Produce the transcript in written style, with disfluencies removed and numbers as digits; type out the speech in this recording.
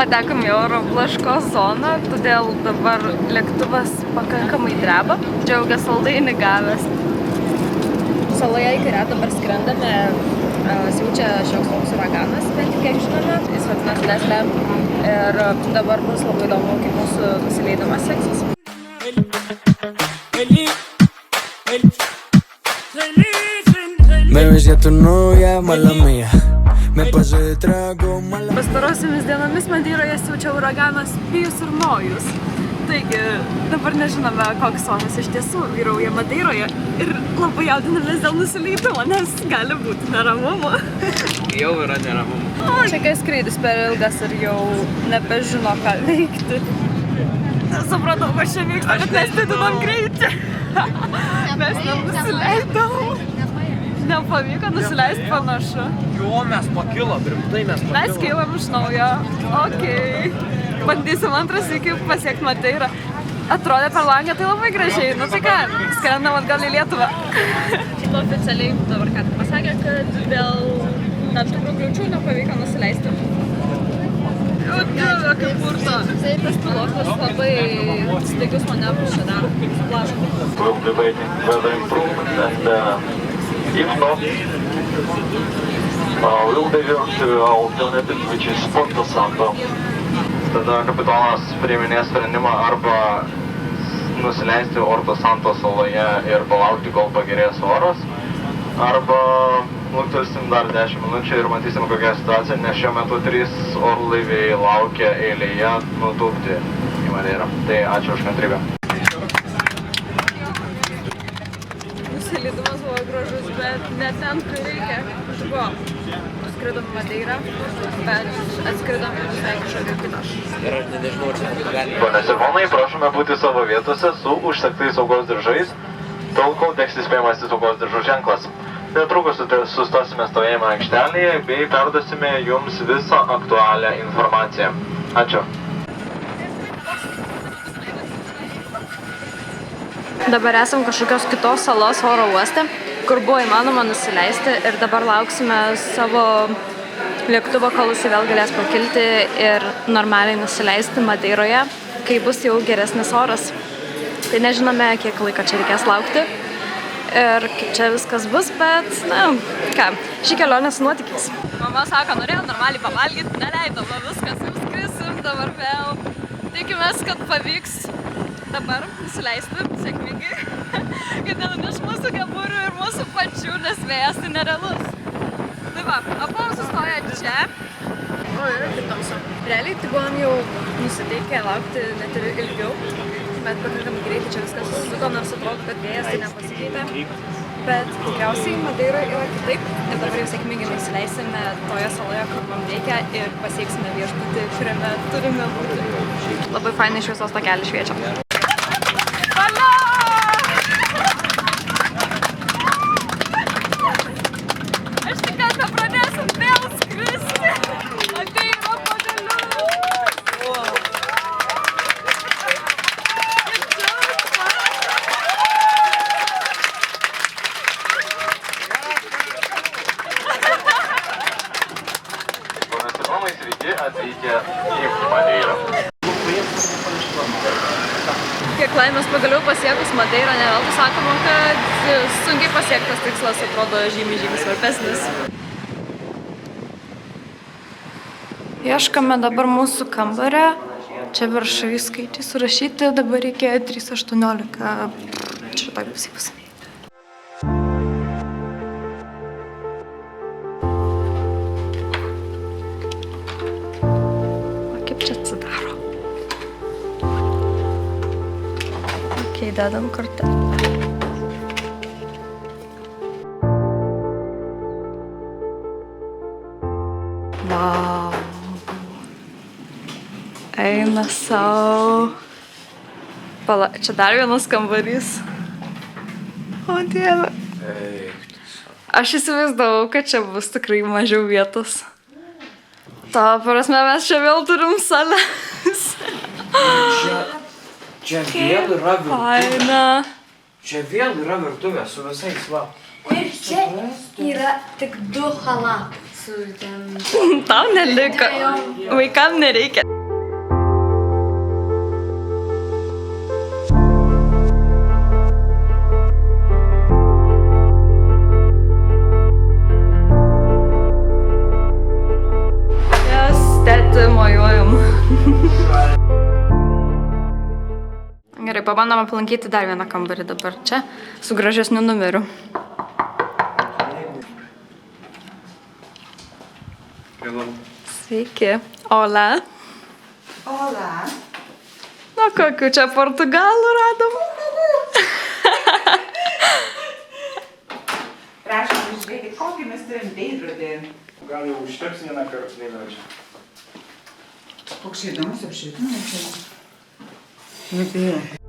Patekom į oro blaškos zoną, todėl dabar lėktuvas pakankamai dreba. Džiaugias saldainį gavęs. Saloje, į kurią dabar skrendame, siaučia šioks toks uraganas, bent kiek žinome. Jis vadinasi Leslė. Ir dabar bus labai įdomu, kaip mūsų nusileidimas seksis. Me ves ya tu novia, mala mía. Me pasé de trago, mala. Pastarosiomis dienomis Madeiroje siaučia uraganas Pijus ir Nojus. Taigi, dabar nežinome, koks oras iš tiesų vyrauja Madeiroje ir labai jaudinamės dėl nusileidimo, nes gali būti neramumų. Jau yra neramumų. Čia kai skraidis per ilgas ir jau nebežino, ką veikti. Nesupratau, kas čia vyksta, bet mes didinam greitį. Mes nenusileidom. Nepavyko nusileisti panašu. Jo, mes pakilom, rimtai mes pakilom. Mes kylam iš naujo. Okei. Bandysim antras iki pasiekti Madeirą. Atrodė per langą tai labai gražiai. Nu tai ką, skrendam atgal į Lietuvą. Oficialiai dabar ką tik pasakė, kad dėl tam tikrų kliūčių nepavyko nusileisti. O dieve, kaip purto. Tas pilotas labai staigius manevrus čia daro. Plašo. We'll be waiting further improvements and if not, we'll divert to our alternative, which is Porto Santo. Tada kapitonas priiminės sprendimą arba nusileisti Porto Santo saloje ir palaukti, kol pagerės oras, arba luktelsim dar 10 minučių ir matysim kokią situaciją, nes šiuo metu 3 orlaiviai laukia eilėje nutūpti į Madeirą. Tai ačiū už kantrybę. Nusileidimas buvo gražus, bet ne ten, kur reikia. Buvo. Skridom Madeirą, bet atskridom visai kažkokio kito. Ir aš nežinau, čia gali. Ponios ir ponai, prašome būti savo vietose su užsegtais saugos diržais, tol kol teks įspėjamas saugos diržų ženklas. Netrukus sustosime stovėjimo aikštelėje bei perduosime jums visą aktualią informaciją. Ačiū. Dabar esam kažkokios kitos salos oro uoste, kur buvo įmanoma nusileisti ir dabar lauksime savo lėktuvo, kol jisai vėl galės pakilti ir normaliai nusileisti Madeiroje, kai bus jau geresnis oras. Tai nežinome, kiek laiko čia reikės laukti ir kaip čia viskas bus, bet, na, ką, šį kelionę su nuotykiais. Mama sako, norėjau normaliai pavalgyti, neleidom, viskas, jau skrisim, dabar vėl. Tikimės, kad pavyks dabar nusileisti sėkmingai, kad nenuneš mūsų kepurių ir mūsų pačių, nes vėjas tai nerealus. Tai va, abu sustoja čia. O, yra kitos. Realiai tai buvom jau nusiteikę laukti net ir ilgiau, bet pakankamai greitai čia viskas susisuko, nors atrodo, kad vėjas tai nepasikeitė. Bet tikriausiai Madeira yra kitaip ir dabar jau sėkmingai nusileisime toje saloje, kur mums reikia ir pasieksime viešbutį, kuriame turime būti. Labai fainai šviesos takelį šviečia. Atvykę į Madeirą. Kiek laimės pagaliau pasiekus Madeirą, ne veltui sakoma, kad sunkiai pasiektas tikslas atrodo žymiai svarbesnis. Ieškome dabar mūsų kambario. Čia viršai skaičiai surašyti, dabar reikia 3:18. Šitoj pusėj bus. Dedam kortelę. Vau. Eina sau. Pala, čia dar vienas kambarys. O dieve. Aš įsivaizdavau, kad čia bus tikrai mažiau vietos. Ta prasme, mes čia vėl turim sales. Čia vėl yra virtuvė. Faina. Čia vėl yra virtuvė su visais va. Ir čia yra tik 2 halatai su ten... Tau neliko. Vaikam nereikia. Gerai, pabandom aplankyti dar vieną kambarį dabar čia, su gražesniu numeriu. Sveiki. Ola. Ola. Na, kokių čia Portugalų radom? Prašom, žiūrėkit, kokį mes turim veidrodį. Gal jau užteks vieną kartą veidrodžio. Koks įdomus apšvietimas. Nebėjo.